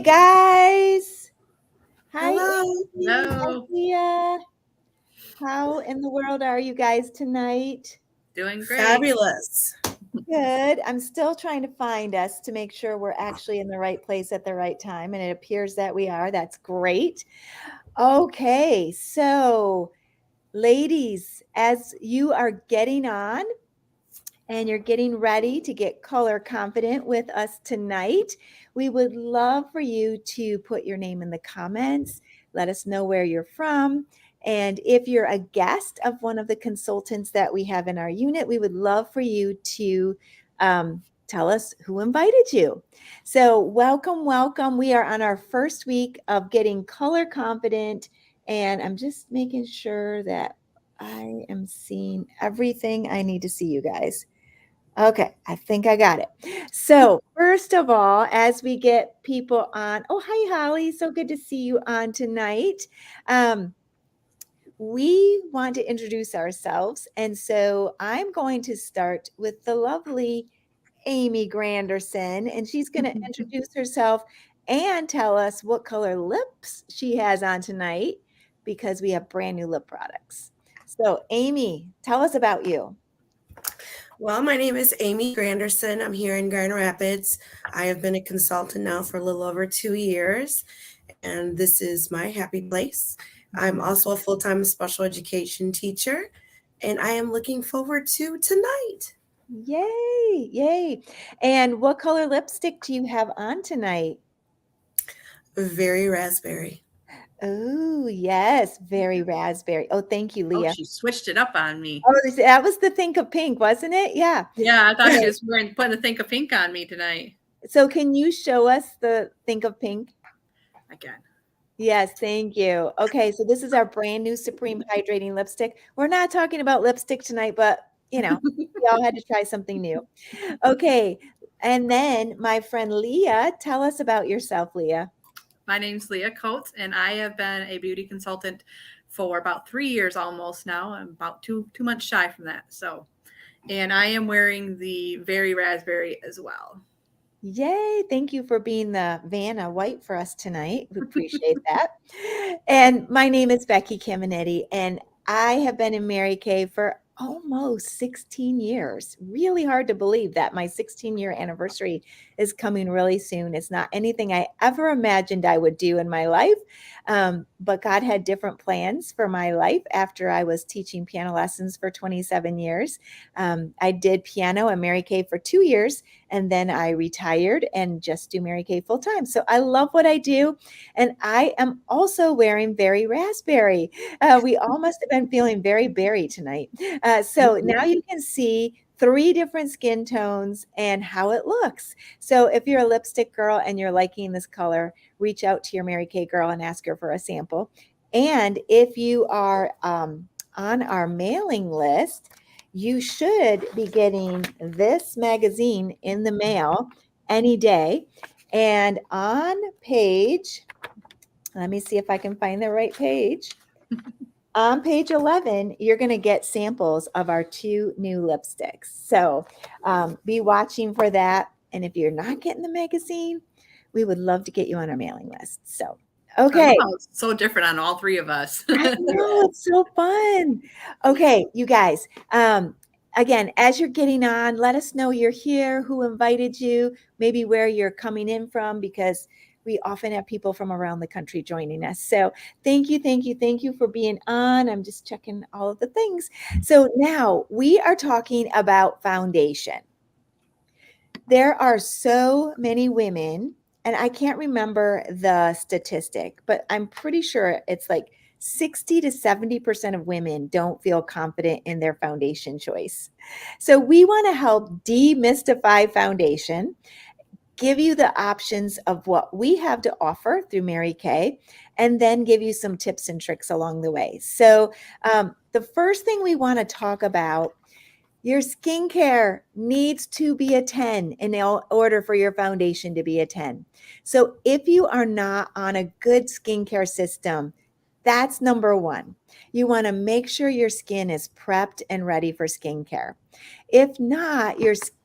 guys. Hi, Hello. Amy. Hi, Hello. Leah. How in the world are you guys tonight? Doing great. Fabulous. Good. I'm still trying to find us to make sure we're actually in the right place at the right time, and it appears that we are. That's great. Okay, so ladies, as you are getting on, and you're getting ready to get color confident with us tonight, we would love for you to put your name in the comments. Let us know where you're from. And if you're a guest of one of the consultants that we have in our unit, we would love for you to tell us who invited you. So, welcome, welcome. We are on our first week of getting color confident. And I'm just making sure that I am seeing everything I need to see, you guys. Okay, I think I got it. So, first of all, as we get people on, oh, hi, Holly. So good to see you on tonight. Um, we want to introduce ourselves. And so I'm going to start with the lovely Amy Granderson, and she's going to introduce herself and tell us what color lips she has on tonight because we have brand new lip products. So, Amy, tell us about you. Well, my name is Amy Granderson. I'm here in Grand Rapids. I have been a consultant now for a little over 2 years, and this is my happy place. I'm also a full-time special education teacher, and I am looking forward to tonight. Yay, yay. And what color lipstick do you have on tonight? Very raspberry. Oh, yes, very raspberry. Oh, thank you, Oh, Leah. she switched it up on me. Oh, that was the Think of Pink, wasn't it? Yeah. Yeah, I thought Okay. she was putting a think of pink on me tonight. So can you show us the Think of Pink? Again. Yes, thank you. Okay, so this is our brand new Supreme Hydrating Lipstick. We're not talking about lipstick tonight, but we all had to try something new. Okay, and then my friend Leah, tell us about yourself, Leah. My name's Leah Coates, and I have been a beauty consultant for about 3 years almost now. I'm about two months shy from that. So, and I am wearing the very raspberry as well. Yay. Thank you for being the Vanna White for us tonight. We appreciate that. And my name is Becky Caminetti, and I have been in Mary Kay for almost 16 years. Really hard to believe that my 16-year anniversary is coming really soon. It's not anything I ever imagined I would do in my life, but God had different plans for my life after I was teaching piano lessons for 27 years. I did piano at Mary Kay for 2 years, and then I retired and just do Mary Kay full time. So I love what I do. And I am also wearing very raspberry. We all must have been feeling very berry tonight. So now you can see 3 different skin tones and how it looks. So if you're a lipstick girl and you're liking this color, reach out to your Mary Kay girl and ask her for a sample. And if you are on our mailing list, you should be getting this magazine in the mail any day. And on page, let me see if I can find the right page. On page 11, you're going to get samples of our 2 new lipsticks. So be watching for that. And if you're not getting the magazine, we would love to get you on our mailing list. So, okay. I love how it's so different on all three of us. I know, it's so fun. Okay, you guys. Again, as you're getting on, let us know you're here, who invited you, maybe where you're coming in from, because we often have people from around the country joining us. So thank you, thank you, thank you for being on. I'm just checking all of the things. So now we are talking about foundation. There are so many women, and I can't remember the statistic, but I'm pretty sure it's like 60 to 70% of women don't feel confident in their foundation choice. So we want to help demystify foundation, give you the options of what we have to offer through Mary Kay, and then give you some tips and tricks along the way. So the first thing we want to talk about, your skincare needs to be a 10 in order for your foundation to be a 10. So if you are not on a good skincare system, that's number one. You want to make sure your skin is prepped and ready for skincare. If not,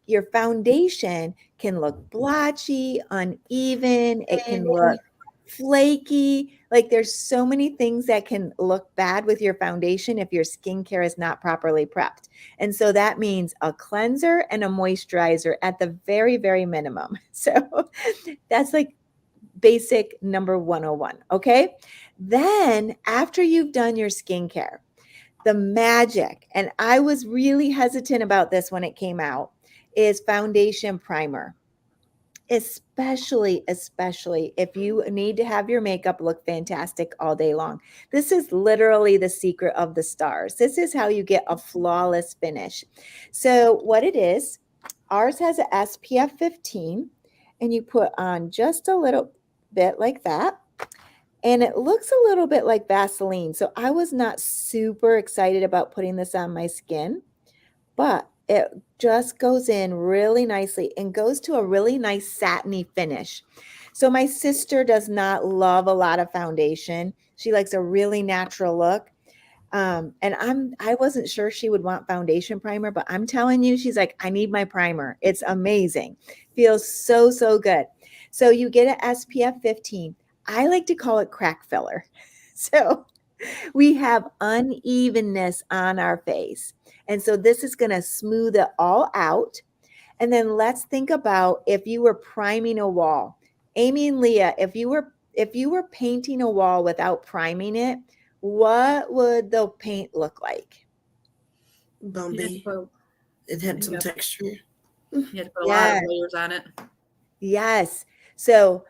your foundation can look blotchy, uneven, it can look flaky. Like there's so many things that can look bad with your foundation if your skincare is not properly prepped. And so that means a cleanser and a moisturizer at the very, very minimum. So that's like basic number 101. Okay. Then after you've done your skincare, the magic, and I was really hesitant about this when it came out, is foundation primer. Especially if you need to have your makeup look fantastic all day long. This is literally the secret of the stars. This is how you get a flawless finish. So what it is, ours has a SPF 15, and you put on just a little bit like that. And it looks a little bit like Vaseline. So I was not super excited about putting this on my skin, but it just goes in really nicely and goes to a really nice satiny finish. So my sister does not love a lot of foundation. She likes a really natural look. And I wasn't sure she would want foundation primer, but I'm telling you, she's like, I need my primer. It's amazing. Feels so, so good. So you get an SPF 15. I like to call it crack filler. So we have unevenness on our face. And so this is going to smooth it all out. And then let's think about if you were priming a wall. Amy and Leah, if you were painting a wall without priming it, what would the paint look like? Bumpy. It had some texture. You had to put a lot of layers on it. Yes. So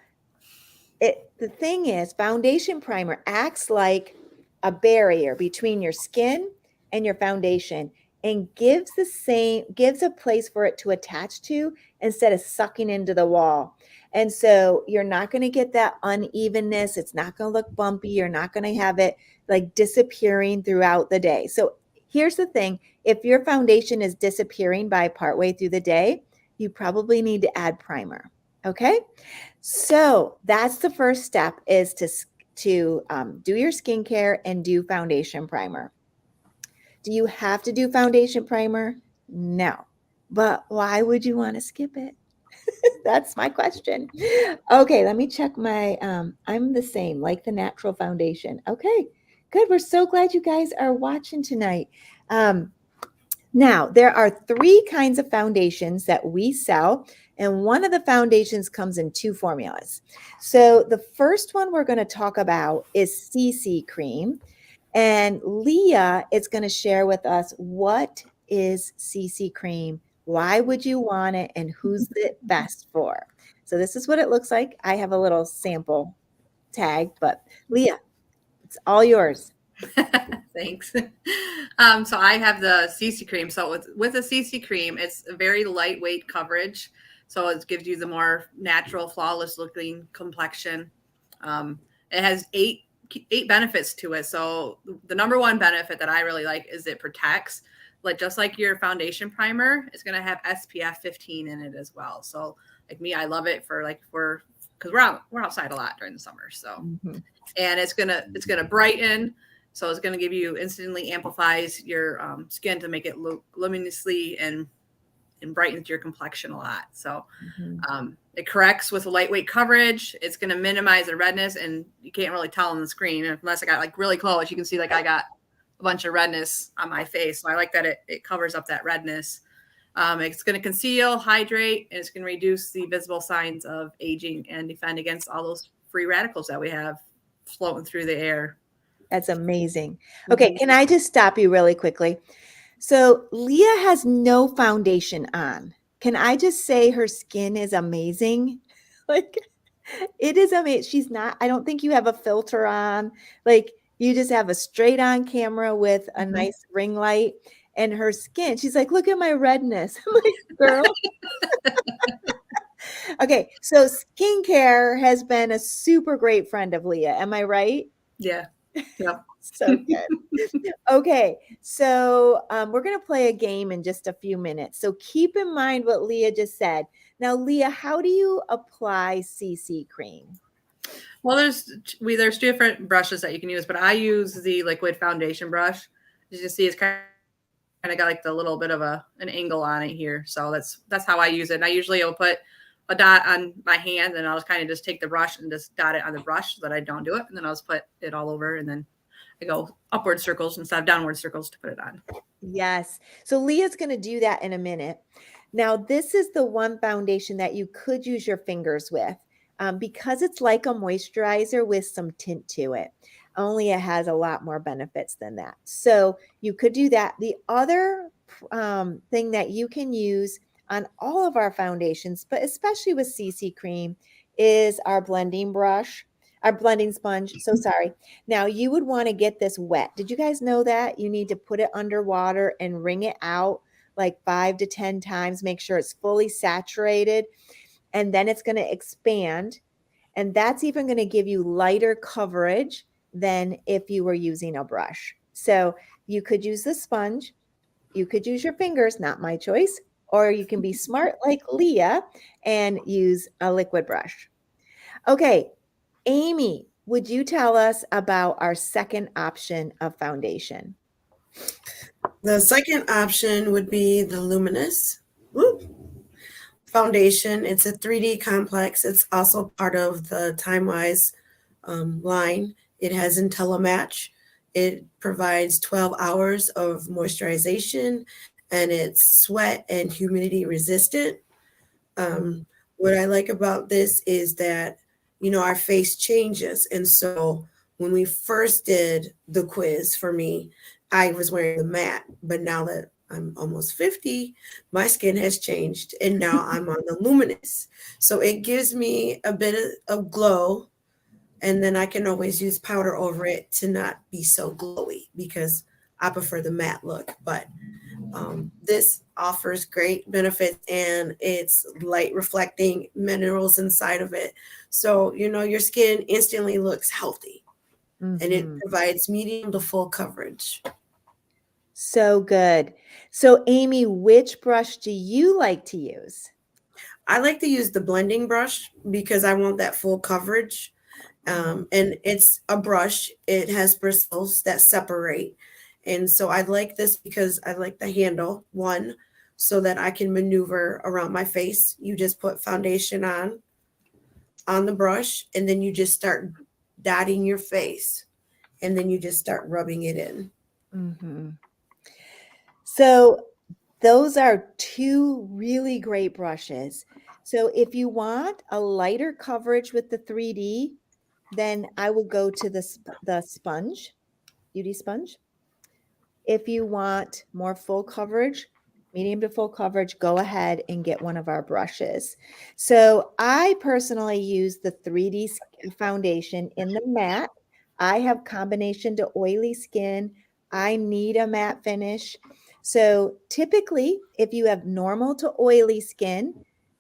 the thing is, foundation primer acts like a barrier between your skin and your foundation and gives a place for it to attach to instead of sucking into the wall. And so you're not going to get that unevenness. It's not going to look bumpy. You're not going to have it like disappearing throughout the day. So here's the thing. If your foundation is disappearing by partway through the day, you probably need to add primer. Okay. So that's the first step, is to do your skincare and do foundation primer. Do you have to do foundation primer? No. But why would you want to skip it? That's my question. Okay, let me check my, I'm the same, like the natural foundation. Okay, good. We're so glad you guys are watching tonight. Now, there are 3 kinds of foundations that we sell, and one of the foundations comes in 2 formulas. So the first one we're going to talk about is CC cream, and Leah is going to share with us what is CC cream, why would you want it, and who's it best for. So this is what it looks like. I have a little sample tag, but Leah, it's all yours. Thanks. So I have the CC cream. So with the CC cream, it's a very lightweight coverage. So it gives you the more natural, flawless looking complexion. It has eight benefits to it. So the number one benefit that I really like is it protects. Like just like your foundation primer, it's going to have SPF 15 in it as well. So like me, I love it because we're outside a lot during the summer. So and it's gonna brighten. So it's going to give you instantly amplifies your skin to make it look luminously and brightens your complexion a lot. So it corrects with a lightweight coverage. It's going to minimize the redness, and you can't really tell on the screen unless I got like really close. You can see like I got a bunch of redness on my face. So I like that it covers up that redness. It's going to conceal, hydrate, and it's going to reduce the visible signs of aging and defend against all those free radicals that we have floating through the air. That's amazing. Okay, can I just stop you really quickly? So Leah has no foundation on. Can I just say her skin is amazing? Like, it is amazing. I don't think you have a filter on. Like, you just have a straight on camera with a nice ring light, and her skin, she's like, look at my redness. I'm like, girl. Okay, so skincare has been a super great friend of Leah. Am I right? Yeah. Yep. So good. Okay, so we're going to play a game in just a few minutes. So keep in mind what Leah just said. Now, Leah, how do you apply CC cream? Well, there's 2 different brushes that you can use, but I use the liquid foundation brush. As you can see, it's kind kind of got like the little bit of an angle on it here. So that's how I use it. And I usually will put a dot on my hand, and I'll just kind of just take the brush and just dot it on the brush so that I don't do it. And then I'll just put it all over, and then I go upward circles instead of downward circles to put it on. Yes. So Leah's going to do that in a minute. Now, this is the one foundation that you could use your fingers with because it's like a moisturizer with some tint to it. Only it has a lot more benefits than that. So you could do that. The other thing that you can use on all of our foundations, but especially with CC cream, is our blending brush, our blending sponge. So sorry. Now you would want to get this wet. Did you guys know that? You need to put it underwater and wring it out like 5 to 10 times, make sure it's fully saturated, and then it's going to expand. And that's even going to give you lighter coverage than if you were using a brush. So you could use the sponge, you could use your fingers, not my choice, or you can be smart like Leah and use a liquid brush. Okay, Amy, would you tell us about our second option of foundation? The second option would be the Luminous foundation. It's a 3D complex. It's also part of the TimeWise line. It has IntelliMatch. It provides 12 hours of moisturization, and it's sweat and humidity resistant. What I like about this is that, our face changes. And so when we first did the quiz for me, I was wearing the matte, but now that I'm almost 50, my skin has changed and now I'm on the luminous. So it gives me a bit of glow, and then I can always use powder over it to not be so glowy because I prefer the matte look. But this offers great benefits, and it's light reflecting minerals inside of it. So, your skin instantly looks healthy, and it provides medium to full coverage. So good. So Amy, which brush do you like to use? I like to use the blending brush because I want that full coverage. And it's a brush. It has bristles that separate. And so I like this because I like the handle, one, so that I can maneuver around my face. You just put foundation on the brush, and then you just start dotting your face, and then you just start rubbing it in. So those are two really great brushes. So if you want a lighter coverage with the 3D, then I will go to the sponge, beauty sponge. If you want more full coverage, medium to full coverage, go ahead and get one of our brushes. So I personally use the 3D foundation in the matte. I have combination to oily skin. I need a matte finish. So typically, if you have normal to oily skin,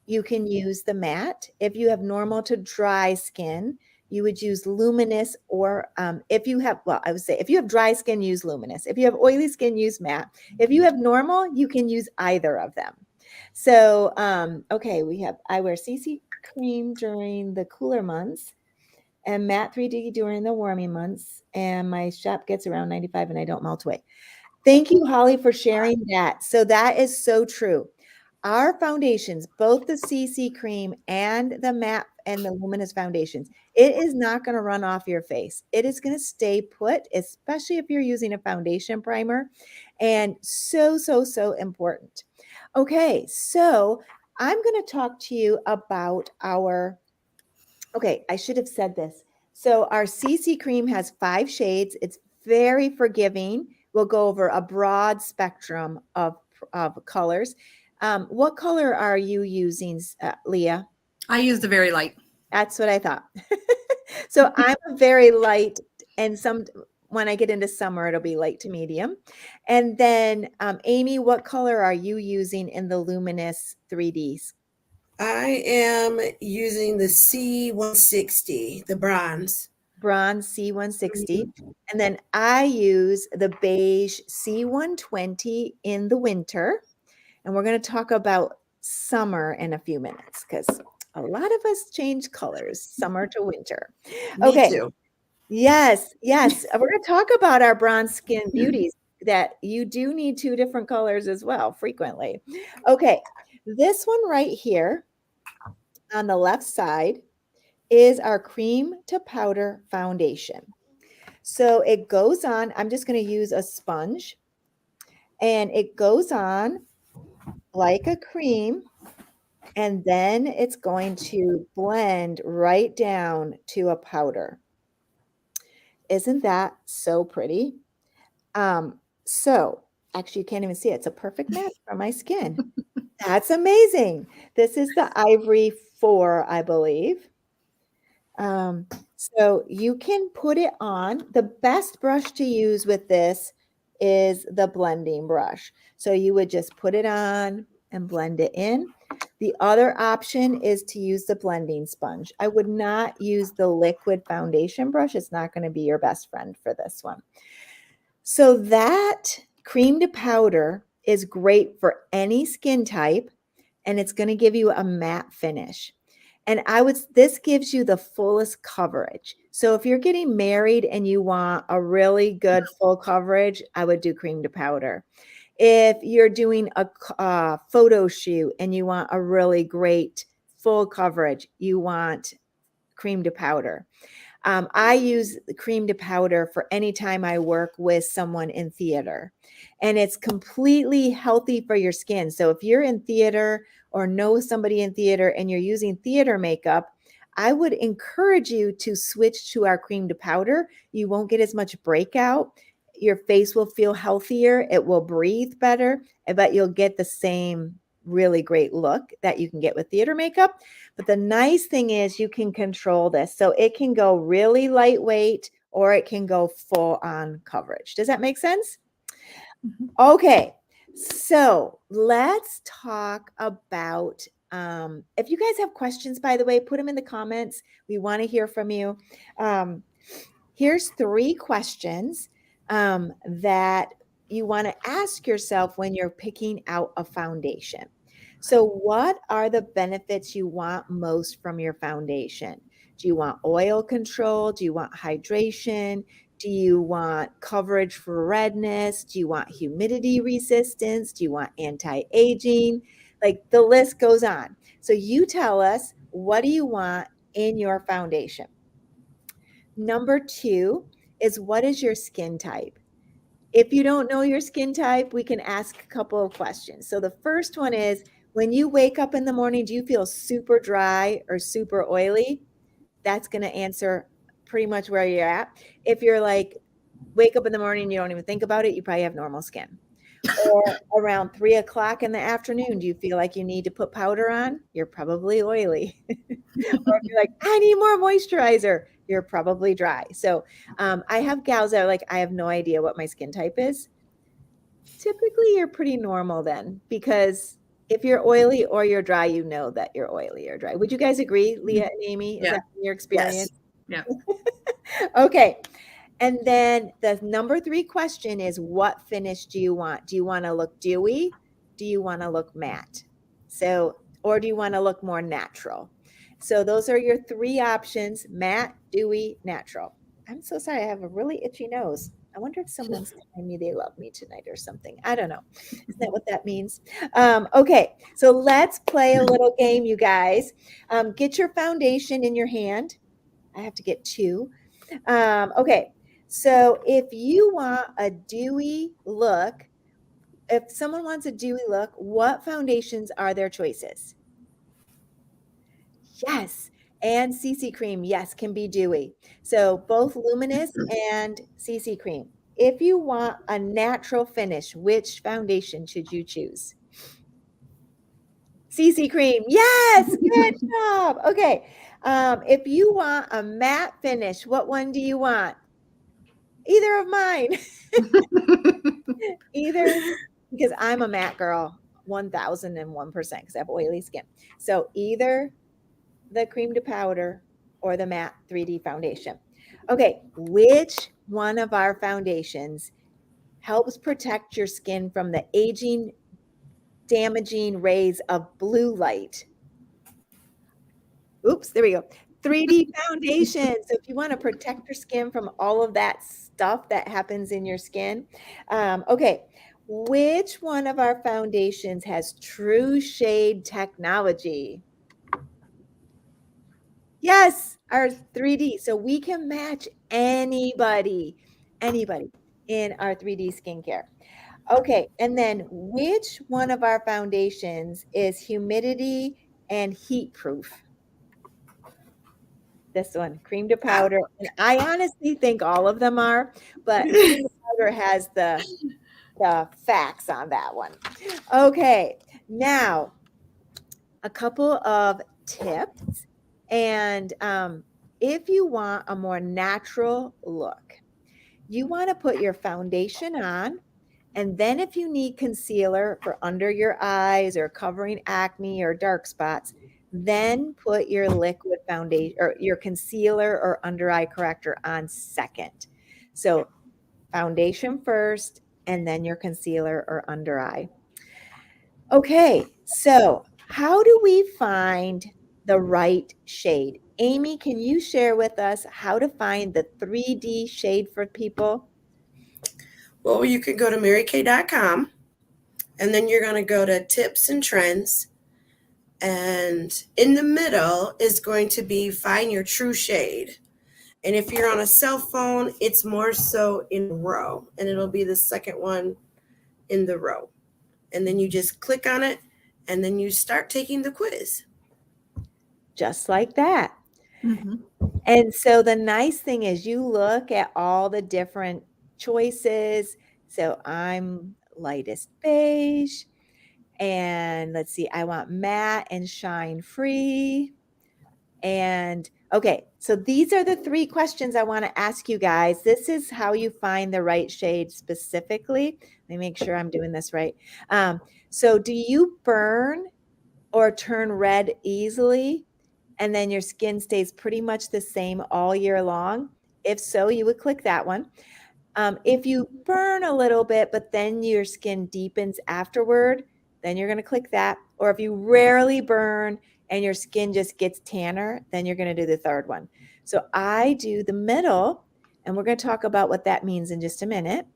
you can use the matte. If you have normal to dry skin, you would use luminous, or if you have, well, I would say if you have dry skin, use luminous. If you have oily skin, use matte. If you have normal, you can use either of them. So, okay, I wear CC cream during the cooler months and matte 3D during the warmy months. And my shop gets around 95 and I don't melt away. Thank you, Holly, for sharing that. So that is so true. Our foundations, both the CC cream and the matte and the luminous foundations, it is not going to run off your face. It is going to stay put, especially if you're using a foundation primer. And so, so, so important. Okay, so I'm going to talk to you about okay, I should have said this. So our CC cream has 5 shades. It's very forgiving. We'll go over a broad spectrum of colors. What color are you using, Leah? I use the very light. That's what I thought. So I'm a very light, and when I get into summer, it'll be light to medium. And then, Amy, what color are you using in the luminous 3Ds? I am using the C160, the bronze. Bronze C160. And then I use the beige C120 in the winter. And we're going to talk about summer in a few minutes because a lot of us change colors, summer to winter. Me Okay. too. Yes, yes. We're going to talk about our bronze skin beauties. that you do need two different colors as well frequently. Okay, this one right here on the left side is our cream to powder foundation. So it goes on, I'm just going to use a sponge, and it goes on like a cream, and then it's going to blend right down to a powder. Isn't that so pretty? So actually you can't even see it. It's a perfect match for my skin. That's amazing. This is the Ivory 4, I believe. Um, so you can put it on. The best brush to use with this is the blending brush. So you would just put it on and blend it in. The other option is to use the blending sponge. I would not use the liquid foundation brush. It's not going to be your best friend for this one. So that cream to powder is great for any skin type, and it's going to give you a matte finish. And this gives you the fullest coverage. So if you're getting married and you want a really good full coverage, I would do cream to powder. If you're doing a photo shoot and you want a really great full coverage, you want cream to powder. I use the cream to powder for any time I work with someone in theater, and it's completely healthy for your skin. So if you're in theater or know somebody in theater and you're using theater makeup, I would encourage you to switch to our cream to powder. You won't get as much breakout. Your face will feel healthier. It will breathe better, but you'll get the same really great look that you can get with theater makeup. But the nice thing is you can control this. So it can go really lightweight or it can go full on coverage. Does that make sense? Mhm. Okay. So let's talk about, if you guys have questions, by the way, put them in the comments. We want to hear from you. Here's 3 questions that you want to ask yourself when you're picking out a foundation. So, what are the benefits you want most from your foundation? Do you want oil control? Do you want hydration? Do you want coverage for redness? Do you want humidity resistance? Do you want anti aging? Like the list goes on. So, you tell us, what do you want in your foundation? Number 2 is, what is your skin type? If you don't know your skin type, we can ask a couple of questions. So the first one is, when you wake up in the morning, do you feel super dry or super oily? That's going to answer pretty much where you're at. If you're like, wake up in the morning, you don't even think about it, you probably have normal skin. Or around 3 o'clock in the afternoon, do you feel like you need to put powder on? You're probably oily. Or if you're like, I need more moisturizer, you're probably dry. So I have gals that are like, I have no idea what my skin type is. Typically, you're pretty normal then, because if you're oily or you're dry, you know that you're oily or dry. Would you guys agree, Leah and Amy? Is Yeah. that your Yes. experience? Yeah. Okay. And then the number 3 question is, what finish do you want? Do you want to look dewy? Do you want to look matte? So, or do you want to look more natural? So those are your 3 options: matte, dewy, natural. I'm so sorry. I have a really itchy nose. I wonder if someone's telling me they love me tonight or something. I don't know. Isn't that what that means? Okay, so let's play a little game, you guys. Get your foundation in your hand. I have to get 2. Okay, so if you want a dewy look, if someone wants a dewy look, what foundations are their choices? Yes, and CC cream, yes, can be dewy. So both luminous and CC cream. If you want a natural finish, which foundation should you choose? CC cream, yes, good job. Okay, if you want a matte finish, what one do you want? Either of mine. Either, because I'm a matte girl, 1001%, because I have oily skin. So either the cream to powder or the matte 3D foundation. Okay, which one of our foundations helps protect your skin from the aging, damaging rays of blue light? Oops, there we go. 3D foundation. So if you want to protect your skin from all of that stuff that happens in your skin. Okay, which one of our foundations has true shade technology? Yes, our 3D. So we can match anybody in our 3D skincare. Okay, and then which one of our foundations is humidity and heat proof? This one, cream to Ah. powder. And I honestly think all of them are, but cream to powder has the facts on that one. Okay, now a couple of tips. And if you want a more natural look, you want to put your foundation on. And then if you need concealer for under your eyes or covering acne or dark spots, then put your liquid foundation or your concealer or under eye corrector on second. So foundation first and then your concealer or under eye. Okay, so how do we find the right shade? Amy, can you share with us how to find the 3D shade for people? Well, you can go to marykay.com and then you're going to go to tips and trends. And in the middle is going to be find your true shade. And if you're on a cell phone, it's more so in a row, and it'll be the second one in the row. And then you just click on it and then you start taking the quiz. Just like that. Mm-hmm. And so the nice thing is you look at all the different choices. So I'm lightest beige. And let's see, I want matte and shine free. And okay, so these are the 3 questions I want to ask you guys. This is how you find the right shade specifically. Let me make sure I'm doing this right. So do you burn or turn red easily? And then your skin stays pretty much the same all year long? If so, you would click that one. If you burn a little bit, but then your skin deepens afterward, then you're going to click that. Or if you rarely burn and your skin just gets tanner, then you're going to do the third one. So I do the middle, and we're going to talk about what that means in just a minute.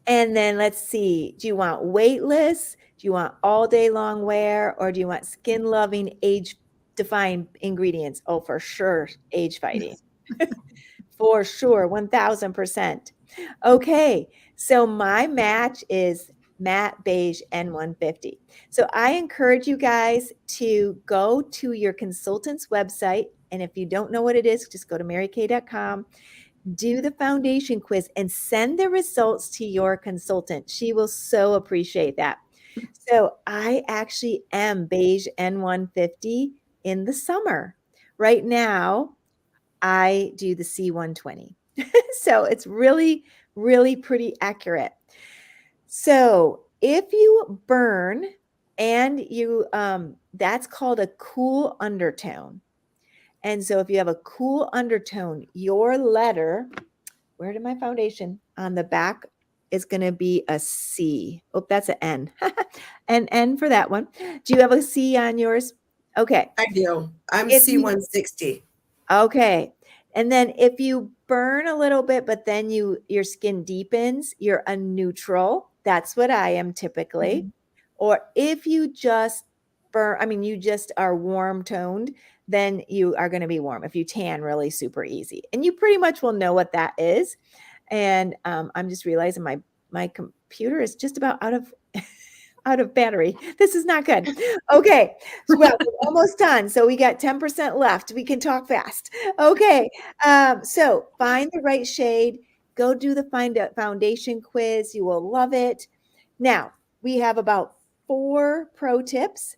And then let's see, do you want weightless? Do you want all day long wear? Or do you want skin loving, age defying ingredients? Oh, for sure, age fighting. For sure, 1000%. Okay, so my match is matte beige N150. So I encourage you guys to go to your consultant's website. And if you don't know what it is, just go to marykay.com, do the foundation quiz, and send the results to your consultant. She will so appreciate that. So I actually am beige N150 in the summer. Right now, I do the C120. So it's really, really pretty accurate. So if you burn and you, that's called a cool undertone. And so if you have a cool undertone, your letter, where did my foundation? On the back is going to be a C. Oh, that's an N. An N for that one. Do you have a C on yours? Okay. I do. I'm If you C160. Okay. And then if you burn a little bit, but then your skin deepens, you're a neutral. That's what I am typically. Mm-hmm. Or if you just burn, I mean, you just are warm toned, then you are going to be warm. If you tan really super easy. And you pretty much will know what that is. And I'm just realizing my computer is just about out of battery. This is not good. Okay. So, well, we're almost done. So we got 10% left. We can talk fast. Okay. So find the right shade. Go do the find a foundation quiz. You will love it. Now we have about 4 pro tips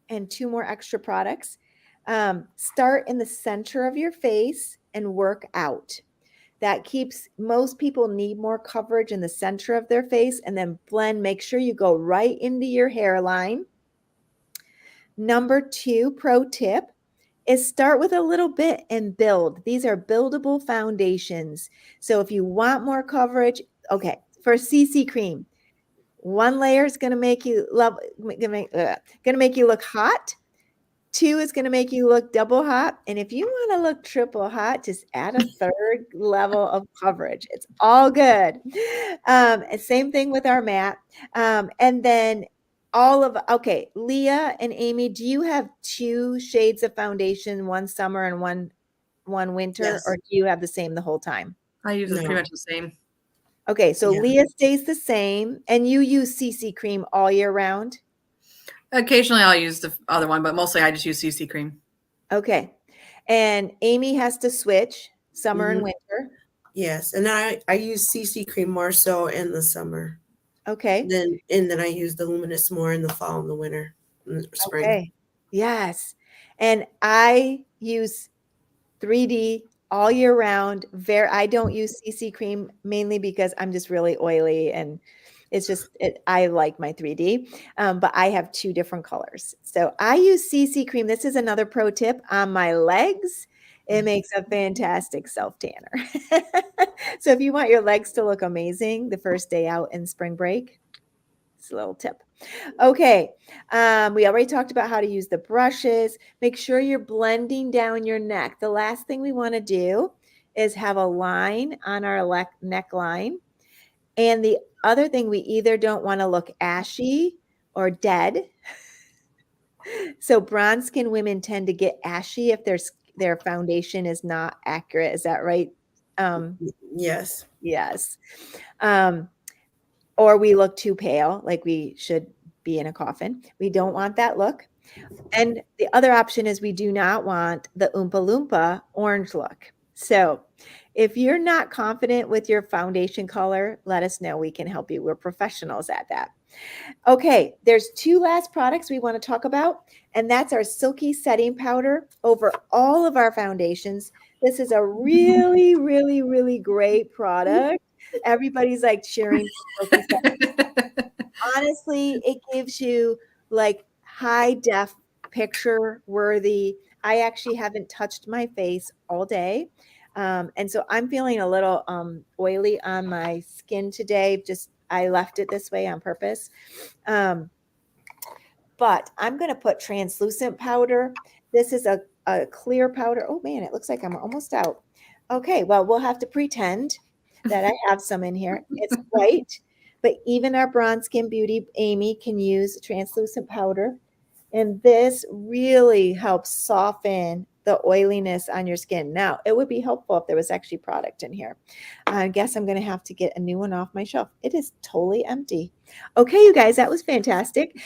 and 2 more extra products. Start in the center of your face and work out. That keeps most people need more coverage in the center of their face, and then blend. Make sure you go right into your hairline. Number 2 pro tip is start with a little bit and build. These are buildable foundations. So if you want more coverage, okay, for CC cream, 1 layer is going to make you love, going to make you look hot. 2 is gonna make you look double hot, and if you wanna look triple hot, just add a 3rd level of coverage. It's all good. And same thing with our matte. And then okay, Leah and Amy, do you have 2 shades of foundation, one summer and one winter, or Yes. do you have the same the whole time? I use pretty No. much the same. Okay, so Yeah. Leah stays the same, and you use CC cream all year round? Occasionally, I'll use the other one, but mostly I just use CC cream. Okay. And Amy has to switch summer and Hmm. winter. Yes. And I use CC cream more so in the summer. Okay. Then I use the luminous more in the fall and the winter and the spring. Okay. Yes. And I use 3D all year round. I don't use CC cream mainly because I'm just really oily and it's just I like my 3D. But I have 2 different colors. So I use CC cream. This is another pro tip on my legs. It makes a fantastic self tanner. So if you want your legs to look amazing the first day out in spring break, it's a little tip. Okay, we already talked about how to use the brushes. Make sure you're blending down your neck. The last thing we want to do is have a line on our neckline. And the other thing, we either don't want to look ashy or dead. So bronze skin women tend to get ashy if their foundation is not accurate. Is that right? Yes. Yes. Um, or we look too pale, like we should be in a coffin. We don't want that look. And the other option is we do not want the Oompa Loompa orange look. So if you're not confident with your foundation color, let us know. We can help you. We're professionals at that. Okay, there's 2 last products we want to talk about, and that's our silky setting powder over all of our foundations. This is a really, really, really great product. Everybody's like cheering for silky. Honestly, it gives you like high def picture worthy. I actually haven't touched my face all day. And so I'm feeling a little oily on my skin today. Just I left it this way on purpose. Um, but I'm going to put translucent powder. This is a clear powder. Oh man, it looks like I'm almost out. Okay, well, we'll have to pretend that I have some in here. It's white, but even our bronze skin beauty, Amy, can use translucent powder. And this really helps soften the oiliness on your skin. Now, it would be helpful if there was actually product in here. I guess I'm going to have to get a new one off my shelf. It is totally empty. Okay, you guys, that was fantastic.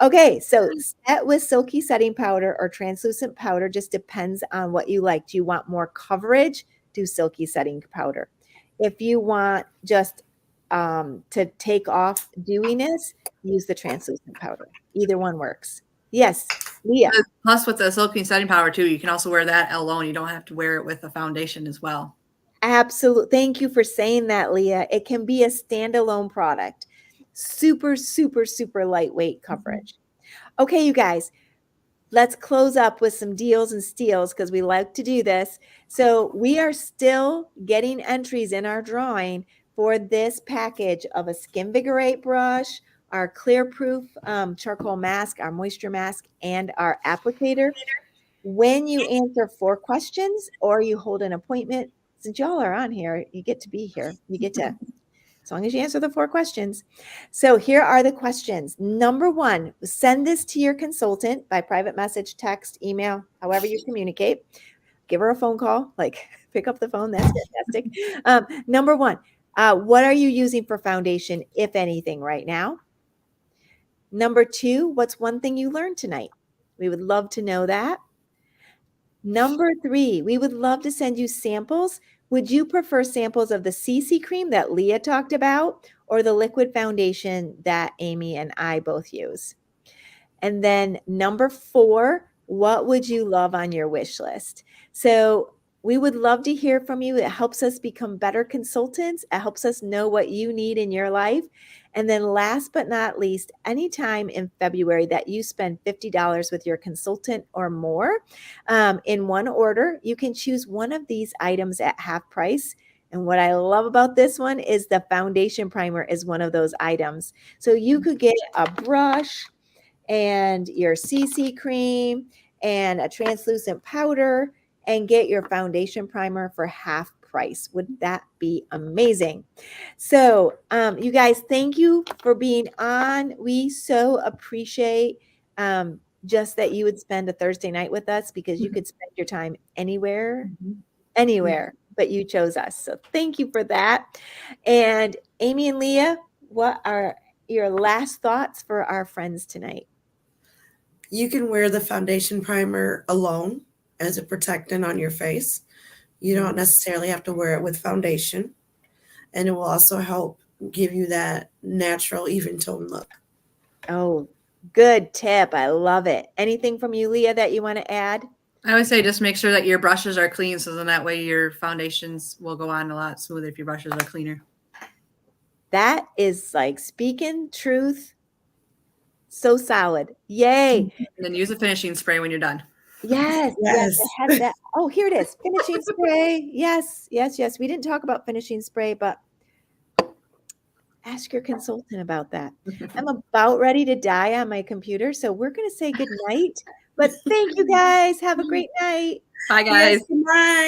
Okay, so set with silky setting powder or translucent powder just depends on what you like. Do you want more coverage? Do silky setting powder. If you want just to take off dewiness, use the translucent powder. Either one works. Yes, Leah. Plus, with the silky setting powder too, you can also wear that alone. You don't have to wear it with a foundation as well. Absolutely. Thank you for saying that, Leah. It can be a standalone product. Super, super, super lightweight coverage. Okay, you guys, let's close up with some deals and steals because we like to do this. So we are still getting entries in our drawing for this package of a Skin Vigorate brush, our Clear Proof charcoal mask, our moisture mask, and our applicator. When you answer 4 questions or you hold an appointment, since y'all are on here, you get to be here. You get to, as long as you answer the 4 questions. So here are the questions. Number 1, send this to your consultant by private message, text, email, however you communicate. Give her a phone call, like pick up the phone. That's fantastic. Number 1, what are you using for foundation, if anything, right now? Number 2, what's one thing you learned tonight? We would love to know that. Number 3, we would love to send you samples. Would you prefer samples of the CC cream that Leah talked about or the liquid foundation that Amy and I both use? And then number 4, what would you love on your wish list? So we would love to hear from you. It helps us become better consultants. It helps us know what you need in your life. And then last but not least, anytime in February that you spend $50 with your consultant or more in one order, you can choose one of these items at half price. And what I love about this one is the foundation primer is one of those items. So you could get a brush and your CC cream and a translucent powder and get your foundation primer for half price. Would that be amazing? So, you guys, thank you for being on. We so appreciate just that you would spend a Thursday night with us because you could spend your time anywhere, but you chose us. So thank you for that. And Amy and Leah, what are your last thoughts for our friends tonight? You can wear the foundation primer alone as a protectant on your face. You don't necessarily have to wear it with foundation. And it will also help give you that natural, even tone look. Oh, good tip. I love it. Anything from you, Leah, that you want to add? I would say just make sure that your brushes are clean, so then that way your foundations will go on a lot smoother if your brushes are cleaner. That is like speaking truth. So solid. Yay. And then use a finishing spray when you're done. Yes, yes, Yes. it has that. Oh, here it is. Finishing spray. Yes, yes, yes. We didn't talk about finishing spray, but ask your consultant about that. I'm about ready to die on my computer, so we're going to say good night. But thank you guys. Have a great night. Bye, Yes, guys. good night.